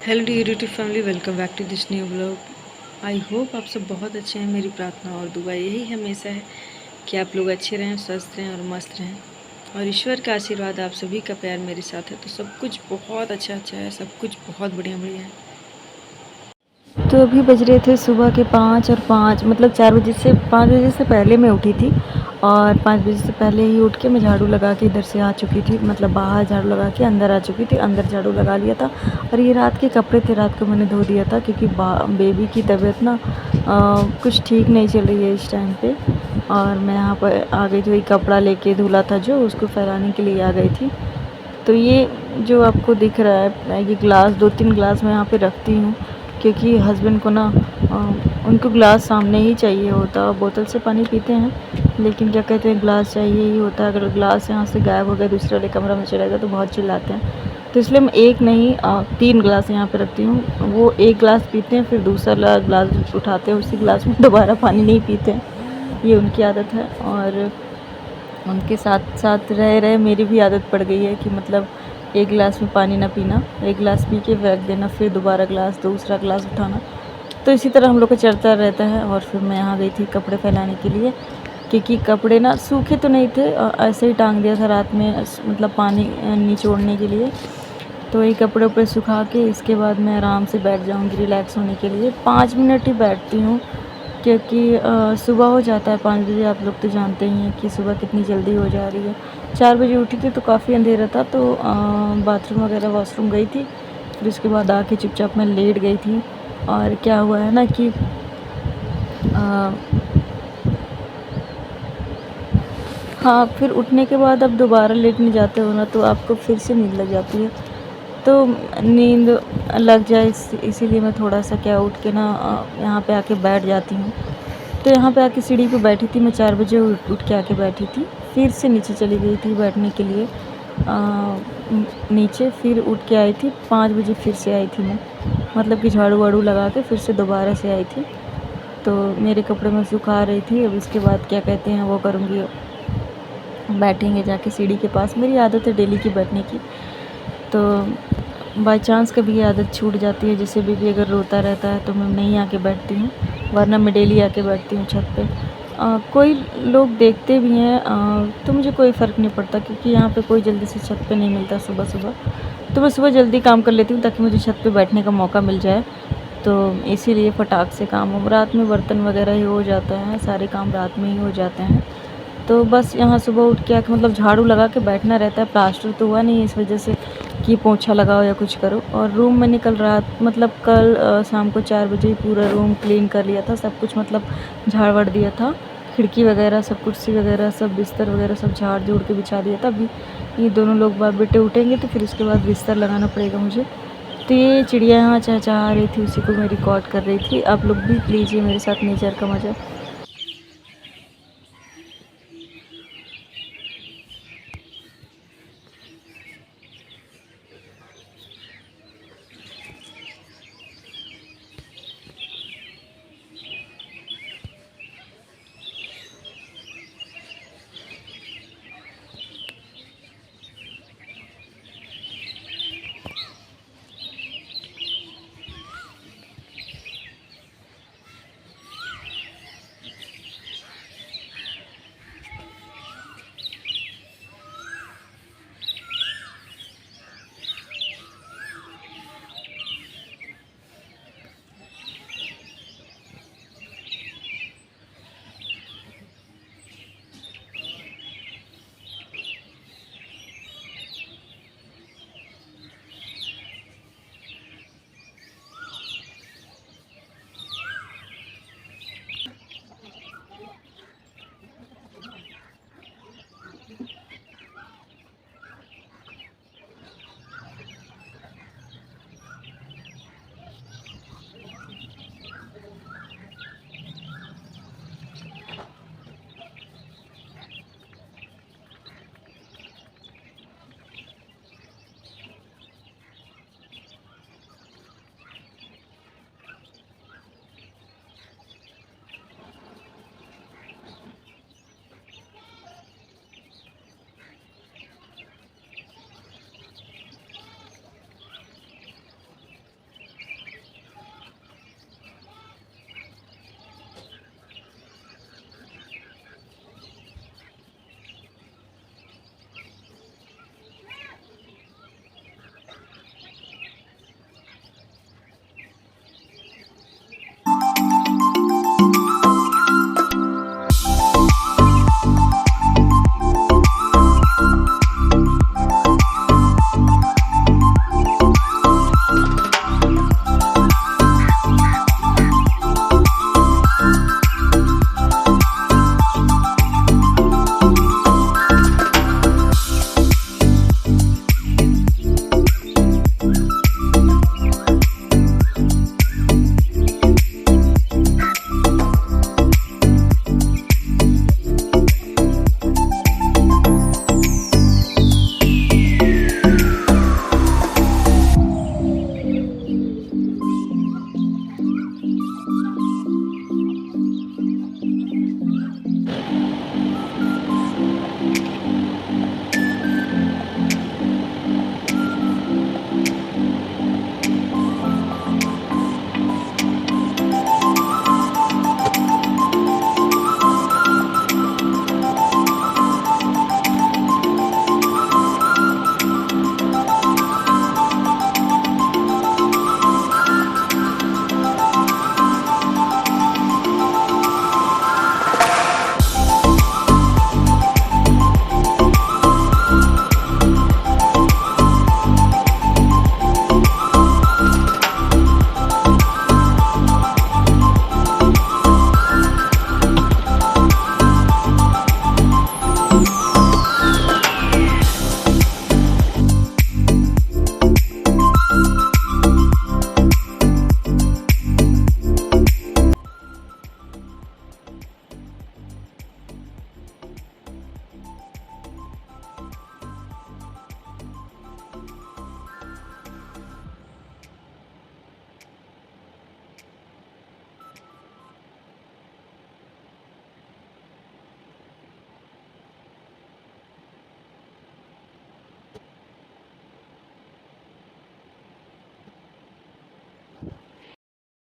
Hello dear YouTube family, welcome back to this new vlog. I hope आप सब बहुत अच्छे हैं। मेरी प्रार्थना और दुआ यही हमेशा है कि आप लोग अच्छे रहें, स्वस्थ रहें और मस्त रहें, और ईश्वर का आशीर्वाद आप सभी का प्यार मेरे साथ है तो सब कुछ बहुत अच्छा अच्छा है, सब कुछ बहुत बढ़िया बढ़िया है। तो अभी बज रहे थे सुबह के 5 और 5 मतलब 4 बजे से 5 बजे से पहले मैं उठी थी, और 5 बजे से पहले ही उठ के मैं झाड़ू लगा के इधर से आ चुकी थी, मतलब बाहर झाड़ू लगा के अंदर आ चुकी थी। अंदर झाड़ू लगा लिया था, और ये रात के कपड़े थे, रात को मैंने धो दिया था क्योंकि बेबी की तबीयत ना कुछ ठीक नहीं चल रही है इस टाइम पे। और मैं यहाँ पर आ गई थी, वही कपड़ा लेके धुला था जो, उसको फैलाने के लिए आ गई थी। तो ये जो आपको दिख रहा है, ये ग्लास 2-3 ग्लास मैं यहाँ पे रखती हूँ क्योंकि हस्बैंड को ना उनको ग्लास सामने ही चाहिए होता। बोतल से पानी पीते हैं लेकिन क्या कहते हैं, ग्लास चाहिए ही होता है। अगर ग्लास यहाँ से गायब हो गया, दूसरे वाले कमरा में चला गया तो बहुत चिल्लाते हैं। तो इसलिए मैं एक नहीं 3 ग्लास यहाँ पे रखती हूँ। वो एक ग्लास पीते हैं, फिर दूसरा ग्लास उठाते हैं, उसी ग्लास में दोबारा पानी नहीं पीते हैं। ये उनकी आदत है, और उनके साथ साथ रह रहे मेरी भी आदत पड़ गई है कि मतलब एक गिलास में पानी ना पीना, एक गिलास पी के फेंक देना, फिर दोबारा ग्लास, दूसरा ग्लास उठाना। तो इसी तरह हम लोग का चलता रहता है। और फिर मैं यहाँ गई थी कपड़े फैलाने के लिए क्योंकि कपड़े ना सूखे तो नहीं थे, ऐसे ही टांग दिया था रात में, मतलब पानी निचोड़ने के लिए। तो वही कपड़े उपड़े सुखा के इसके बाद मैं आराम से बैठ जाऊँगी रिलैक्स होने के लिए। 5 मिनट ही बैठती हूँ क्योंकि सुबह हो जाता है 5 बजे। आप लोग तो जानते ही हैं कि सुबह कितनी जल्दी हो जा रही है। 4 बजे उठी थी तो काफ़ी अंधेरा था, तो बाथरूम वगैरह वॉशरूम गई थी, फिर उसके बाद आके चुपचाप मैं लेट गई थी। और क्या हुआ है ना कि हाँ, फिर उठने के बाद अब दोबारा लेटने जाते हो ना तो आपको फिर से नींद लग जाती है। तो नींद लग जाए इसीलिए मैं थोड़ा सा क्या उठ के ना यहाँ पे आके बैठ जाती हूँ। तो यहाँ पे आके सीढ़ी पे बैठी थी मैं, 4 बजे उठ के आके बैठी थी। फिर से नीचे चली गई थी बैठने के लिए नीचे, फिर उठ के आई थी 5 बजे, फिर से आई थी मैं, मतलब कि झाड़ू वाड़ू लगा के फिर से दोबारा से आई थी। तो मेरे कपड़े मैं सुखा रही थी। अब इसके बाद क्या कहते हैं वो करूँगी, बैठेंगे जाके सीढ़ी के पास। मेरी आदत है डेली की बैठने की, तो बाय चांस कभी ये आदत छूट जाती है, जैसे बेबी अगर रोता रहता है तो मैं नहीं आके बैठती हूँ, वरना मैं डेली आके बैठती हूँ छत पे। कोई लोग देखते भी हैं तो मुझे कोई फ़र्क नहीं पड़ता क्योंकि यहाँ पे कोई जल्दी से छत पे नहीं मिलता सुबह सुबह। तो मैं सुबह जल्दी काम कर लेती हूँ ताकि मुझे छत पे बैठने का मौका मिल जाए। तो इसीलिए फटाक से काम हो, रात में बर्तन वगैरह ही हो जाते हैं, सारे काम रात में ही हो जाते हैं। तो बस यहाँ सुबह उठ के आके मतलब झाड़ू लगा के बैठना रहता है। प्लास्टर तो हुआ नहीं है इस वजह से कि पोंछा लगाओ या कुछ करो। और रूम में निकल रहा, मतलब कल शाम को 4 बजे ही पूरा रूम क्लीन कर लिया था, सब कुछ मतलब झाड़ वाड़ दिया था, खिड़की वगैरह सब, कुर्सी वगैरह सब, बिस्तर वगैरह सब झाड़ झूड़ के बिछा दिया था। अभी ये दोनों लोग बाप बेटे उठेंगे तो फिर उसके बाद बिस्तर लगाना पड़ेगा मुझे। तो ये चिड़िया यहाँ चहचहा रही थी, उसी को मैं रिकॉर्ड कर रही थी। आप लोग भी लीजिए मेरे साथ नेचर का मज़ा।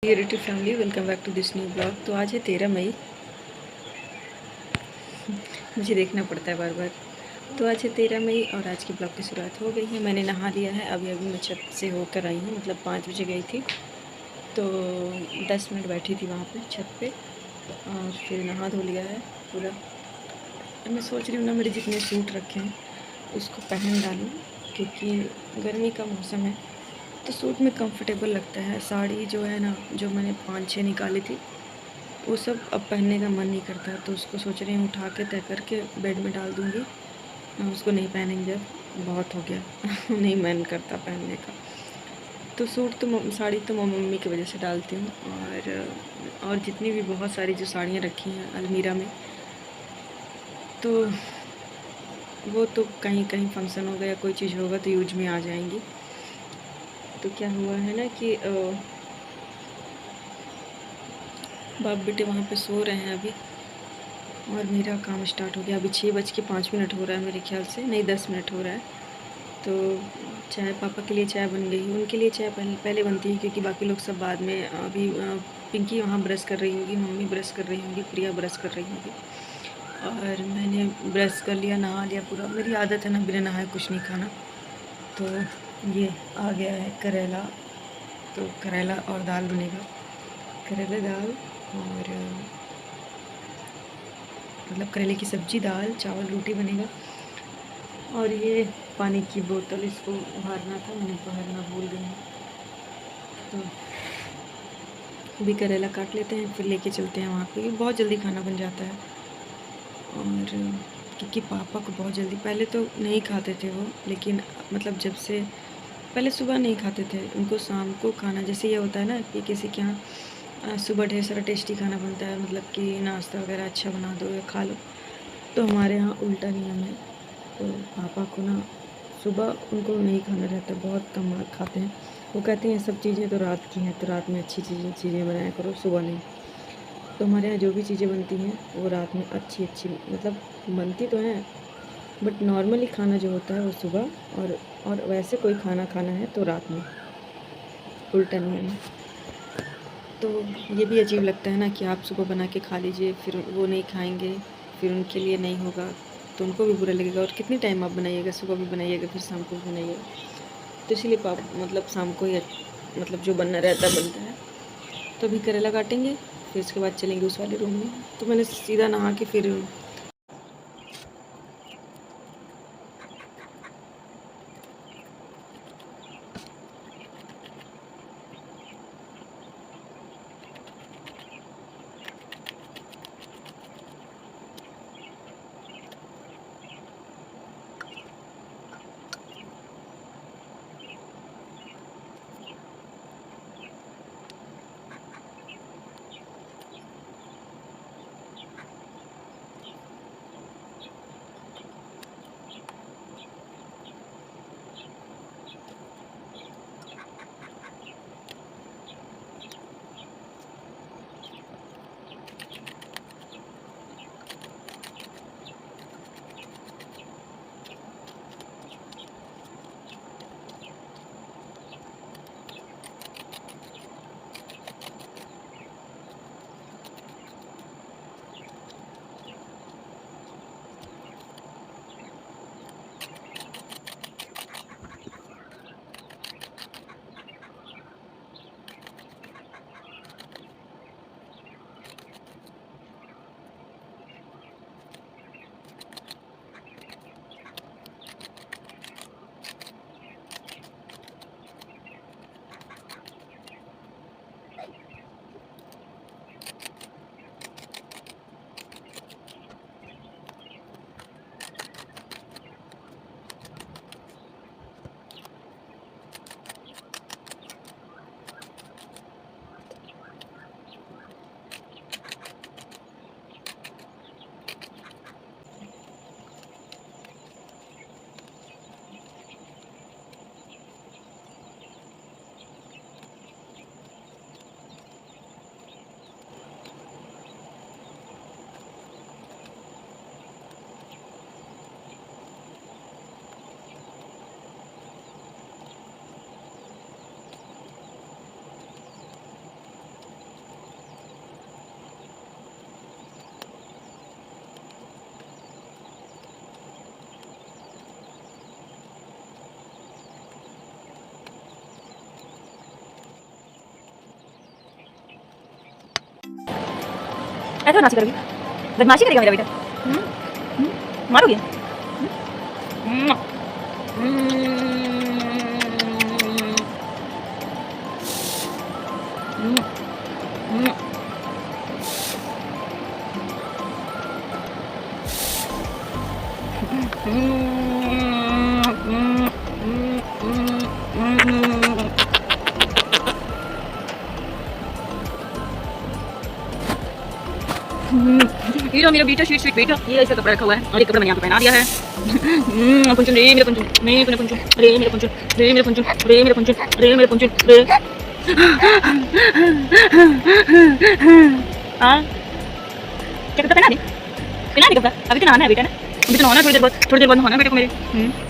YouTube family welcome back to this new vlog. तो आज है 13 मई। मुझे देखना पड़ता है बार बार। तो आज है 13 मई और आज के ब्लॉग की शुरुआत हो गई है। मैंने नहा लिया है, अभी अभी मैं छत से होकर आई हूँ, मतलब 5 बजे गई थी तो 10 मिनट बैठी थी वहाँ पे छत पे और फिर नहा धो लिया है पूरा। मैं सोच रही हूँ ना, मेरे जितने सूट रखे हैं उसको पहन डालूँ, क्योंकि गर्मी का मौसम है तो सूट में कंफर्टेबल लगता है। साड़ी जो है ना, जो मैंने 5-6 निकाली थी वो सब अब पहनने का मन नहीं करता, तो उसको सोच रही हूँ उठा के तय करके बेड में डाल दूँगी। उसको नहीं पहनेंगे, अब बहुत हो गया। नहीं मन करता पहनने का। तो सूट तो साड़ी तो मैं मम्मी की वजह से डालती हूँ। और जितनी भी बहुत सारी जो साड़ियाँ रखी हैं अलमीरा में, तो वो तो कहीं कहीं फंक्शन होगा या कोई चीज़ होगा तो यूज में आ जाएंगी। तो क्या हुआ है ना कि बाप बेटे वहाँ पे सो रहे हैं अभी और मेरा काम स्टार्ट हो गया। अभी 6:05 हो रहा है मेरे ख्याल से, नहीं 10 मिनट हो रहा है। तो चाय, पापा के लिए चाय बन गई, उनके लिए चाय पहले बनती है क्योंकि बाकी लोग सब बाद में। अभी पिंकी वहाँ ब्रश कर रही होगी, मम्मी ब्रश कर रही होंगी, प्रिया ब्रश कर रही होगी और मैंने ब्रश कर लिया, नहा लिया पूरा। मेरी आदत है ना बिना नहाए कुछ नहीं खाना। तो ये आ गया है करेला, तो करेला और दाल बनेगा। करेला दाल और मतलब करेले की सब्ज़ी, दाल, चावल, रोटी बनेगा। और ये पानी की बोतल, इसको भरना था, मैंने भरना भूल गई हूँ। तो अभी करेला काट लेते हैं, फिर लेके चलते हैं वहाँ पे। ये बहुत जल्दी खाना बन जाता है। और क्योंकि पापा को बहुत जल्दी, पहले तो नहीं खाते थे वो, लेकिन मतलब जब से, पहले सुबह नहीं खाते थे, उनको शाम को खाना। जैसे ये होता है ना कि किसी के यहाँ सुबह ढेर सारा टेस्टी खाना बनता है, मतलब कि नाश्ता वगैरह अच्छा बना दो या खा लो, तो हमारे यहाँ उल्टा नियम है। तो पापा को ना सुबह उनको नहीं खाना रहता, बहुत कम खाते हैं। वो कहते हैं ये सब चीज़ें तो रात की हैं, तो रात में अच्छी चीज़ें बनाया करो, सुबह नहीं। तो हमारे यहाँ जो भी चीज़ें बनती हैं वो रात में अच्छी अच्छी, मतलब बनती तो हैं, बट नॉर्मली खाना जो होता है वो सुबह। और वैसे कोई खाना खाना है तो रात में, उल्टा नियम है। तो ये भी अजीब लगता है ना कि आप सुबह बना के खा लीजिए, फिर वो नहीं खाएंगे, फिर उनके लिए नहीं होगा तो उनको भी बुरा लगेगा। और कितने टाइम आप बनाइएगा, सुबह भी बनाइएगा फिर शाम को भी बनाइएगा। तो इसलिए मतलब शाम को ही मतलब जो बनना रहता बनता है। तो अभी करेला काटेंगे, फिर उसके बाद चलेंगे उस वाले रूम में। तो मैंने सीधा नहा के फिर ऐसे बदमाशी करोगी? बदमाशी करेगा मेरा बेटा? मारोगे? ये लो मेरा बेटा, स्वीट स्वीट बेटा, ये इसका कपड़ा रखा हुआ है और ये कपड़ा मैंने आपको पहना दिया है। पुंचुन रे मेरा पुंचुन, मैं तूने पुंचुन रे मेरा पुंचुन, रे मेरा पुंचुन, रे मेरा पुंचुन, रे मेरा पुंचुन रे। हाँ क्या कपड़ा पहना दे? पहना दे कपड़ा? अभी तो नहाना है बेटा ना, अभी तो नहाना, थोड़ी देर बाद नहाना बेटे को मेरे।